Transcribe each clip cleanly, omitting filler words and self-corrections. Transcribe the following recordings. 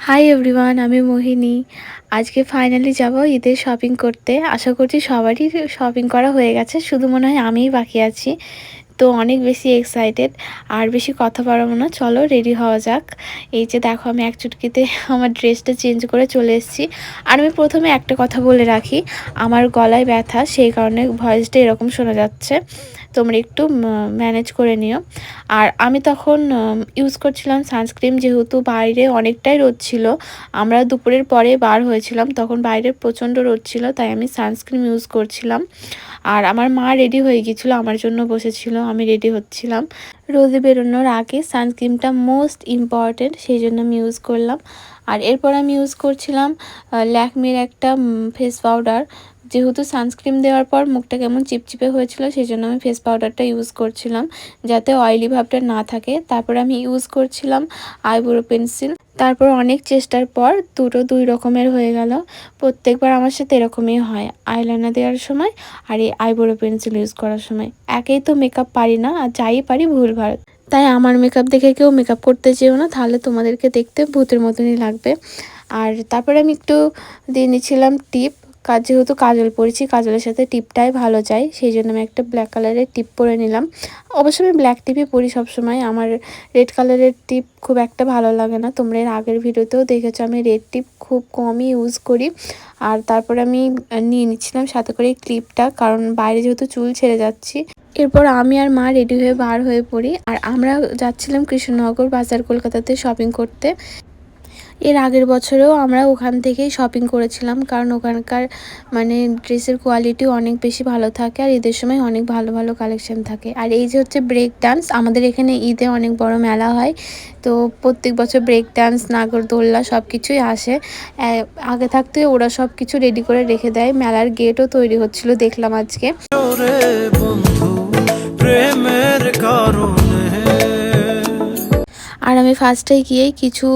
Hi everyone, আমি মোহিনী। আজকে finally যাব ঈদের শপিং করতে। আশা করছি সবারই শপিং করা হয়ে গেছে, শুধু মনে হয় আমিই বাকি আছি। তো অনেক বেশি এক্সাইটেড। আর বেশি কথা বাড়াবো না, চলো রেডি হওয়া যাক। এই যে দেখো, আমি এক চুটকিতে আমার ড্রেসটা চেঞ্জ করে চলে এসেছি। আর আমি প্রথমে একটা কথা বলে রাখি, আমার গলায় ব্যথা, সেই কারণে ভয়েসটা এরকম শোনা যাচ্ছে। তোমরা একটু ম্যানেজ করে নিও। আর আমি তখন ইউজ করছিলাম সানস্ক্রিন, যেহেতু বাইরে অনেকটাই রোদ ছিল। আমরা দুপুরের পরে বার হয়েছিলাম, তখন বাইরে প্রচণ্ড রোদ ছিল, তাই আমি সানস্ক্রিন ইউজ করছিলাম। আর আমার মা রেডি হয়ে গিয়েছিলো, আমার জন্য বসেছিল, আমি রেডি হচ্ছিলাম। রোদে বেরোনোর আগে সানস্ক্রিনটা মোস্ট ইম্পর্টেন্ট, সেই জন্য আমি ইউজ করলাম। আর এরপর আমি ইউজ করছিলাম ল্যাকমির একটা ফেস পাউডার। যেহেতু সানস্ক্রিন দেওয়ার পর মুখটা কেমন চিপচিপে হয়েছিল, সেই জন্য আমি ফেস পাউডারটা ইউজ করছিলাম, যাতে অয়েলি ভাবটা না থাকে। তারপর আমি ইউজ করছিলাম আইব্রো পেন্সিল। তারপর অনেক চেষ্টার পর দুটো দুই রকমের হয়ে গেল। প্রত্যেকবার আমার সাথে এরকমই হয়, আইলাইনার দেওয়ার সময় আর এই আইব্রো পেন্সিল ইউজ করার সময়। একেই তো মেকআপ পারি না, আর যাই পারি ভুলভাল। তাই আমার মেকআপ দেখে কেউ মেকআপ করতে চেয়েও না, তাহলে তোমাদেরকে দেখতে ভূতের মতনই লাগবে। আর তারপরে আমি একটু দিয়ে নিচ্ছিলাম টিপ। যেহেতু কাজল পরেছি, কাজলের সাথে টিপটাই ভালো যায়, সেই জন্য আমি একটা ব্ল্যাক কালারের টিপ পরে নিলাম। অবশ্য আমি ব্ল্যাক টিপই পরি সবসময়, আমার রেড কালারের টিপ খুব একটা ভালো লাগে না। তোমরা এর আগের ভিডিওতেও দেখেছো আমি রেড টিপ খুব কমই ইউজ করি। আর তারপরে আমি নিয়ে নিচ্ছিলাম সাথে করে এই ক্লিপটা, কারণ বাইরে যেহেতু চুল ছেড়ে যাচ্ছি। এরপর আমি আর মা রেডি হয়ে বার হয়ে পড়ি, আর আমরা যাচ্ছিলাম কৃষ্ণনগর বাজার, কলকাতাতে শপিং করতে। এর আগের বছরেও আমরা ওখান থেকেই শপিং করেছিলাম, কারণ ওখানকার মানে ড্রেসের কোয়ালিটিও অনেক বেশি ভালো থাকে, আর ঈদের সময় অনেক ভালো ভালো কালেকশন থাকে। আর এই যে হচ্ছে ব্রেক ডান্স, আমাদের এখানে ঈদে অনেক বড় মেলা হয়, তো প্রত্যেক বছর ব্রেক ডান্স, নাগরদোল্লা সব কিছুই আসে। আগে থাকতে ওরা সব কিছু রেডি করে রেখে দেয়। মেলার গেটও তৈরি হচ্ছিল, দেখলাম আজকে। প্রেমের কারণে। আর আমি ফার্স্টে গিয়েই কিছু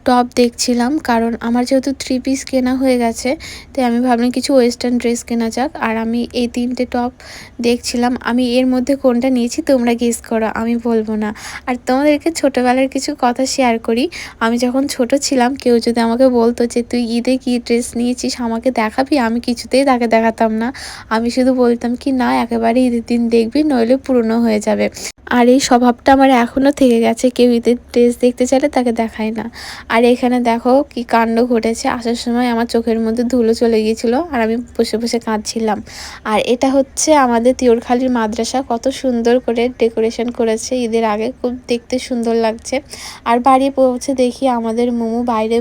টপ দেখছিলাম, কারণ আমার যেহেতু 3 পিস কেনা হয়ে গেছে, তাই আমি ভাবলাম কিছু ওয়েস্টার্ন ড্রেস কেনা যাক। আর আমি এই 3টে টপ দেখছিলাম। আমি এর মধ্যে কোনটা নিয়েছি তোমরা গেস করো, আমি বলবো না। আর তোমাদেরকে ছোটোবেলার কিছু কথা শেয়ার করি। আমি যখন ছোট ছিলাম, কেউ যদি আমাকে বলতো যে তুই ঈদে কী ড্রেস নিয়েছিস আমাকে দেখাবি, আমি কিছুতেই তাকে দেখাতাম না। আমি শুধু বলতাম কি, না একেবারে ঈদের দিন দেখবি, নইলে পুরনো হয়ে যাবে। আর এই স্বভাবটা আমার এখনও থেকে গেছে, কেউ ঈদের ড্রেস দেখতে চাইলে তাকে দেখায় না। আর এখানে দেখো কি কাণ্ড ঘটেছে, আসার সময় আমার চোখের মধ্যে ধুলো চলে গিয়েছিল, আর আমি বসে বসে কাঁদছিলাম। আর এটা হচ্ছে আমাদের তিওরখালীর মাদ্রাসা, কত সুন্দর করে ডেকোরেশন করেছে ঈদের আগে, খুব দেখতে সুন্দর লাগছে। আর বাড়ি পৌঁছে দেখি আমাদের মোমো বাইরে